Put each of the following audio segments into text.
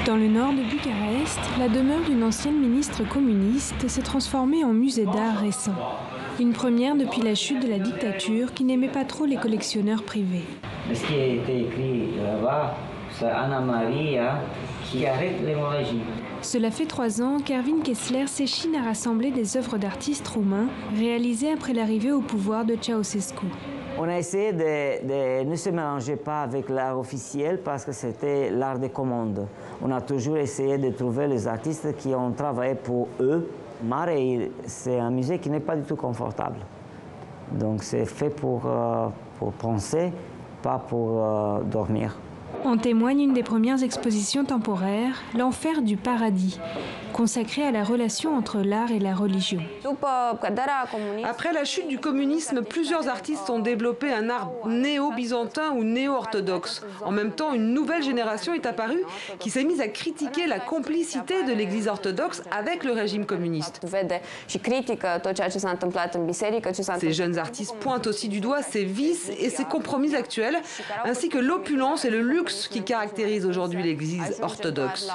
Dans le nord de Bucarest, la demeure d'une ancienne ministre communiste s'est transformée en musée d'art récent. Une première depuis la chute de la dictature qui n'aimait pas trop les collectionneurs privés. Ce qui a été écrit là-bas, c'est Anna Maria qui arrête l'hémorragie. Cela fait 3 ans qu'Ervin Kessler s'échine à rassembler des œuvres d'artistes roumains réalisées après l'arrivée au pouvoir de Ceausescu. On a essayé de ne se mélanger pas avec l'art officiel parce que c'était l'art des commandes. On a toujours essayé de trouver les artistes qui ont travaillé pour eux. Mare, c'est un musée qui n'est pas du tout confortable. Donc c'est fait pour penser, pas pour dormir. En témoigne une des premières expositions temporaires, l'Enfer du paradis, consacrée à la relation entre l'art et la religion. Après la chute du communisme, plusieurs artistes ont développé un art néo-byzantin ou néo-orthodoxe. En même temps, une nouvelle génération est apparue qui s'est mise à critiquer la complicité de l'Église orthodoxe avec le régime communiste. Ces jeunes artistes pointent aussi du doigt ces vices et ces compromis actuels, ainsi que l'opulence et le luxe qui caractérise aujourd'hui l'Église orthodoxe.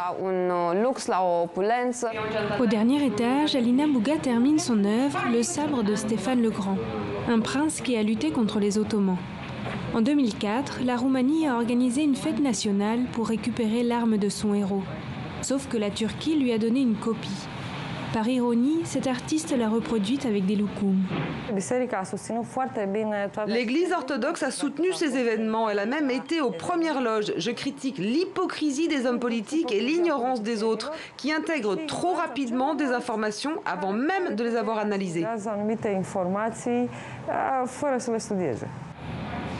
Au dernier étage, Alina Bouga termine son œuvre, Le sabre de Stéphane le Grand, un prince qui a lutté contre les Ottomans. En 2004, la Roumanie a organisé une fête nationale pour récupérer l'arme de son héros. Sauf que la Turquie lui a donné une copie. Par ironie, cet artiste l'a reproduite avec des loukoums. L'Église orthodoxe a soutenu ces événements. Elle a même été aux premières loges. Je critique l'hypocrisie des hommes politiques et l'ignorance des autres, qui intègrent trop rapidement des informations avant même de les avoir analysées.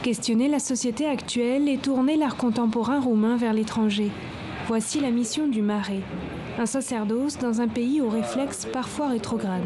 Questionner la société actuelle et tourner l'art contemporain roumain vers l'étranger. Voici la mission du Mare, un sacerdoce dans un pays aux réflexes parfois rétrogrades.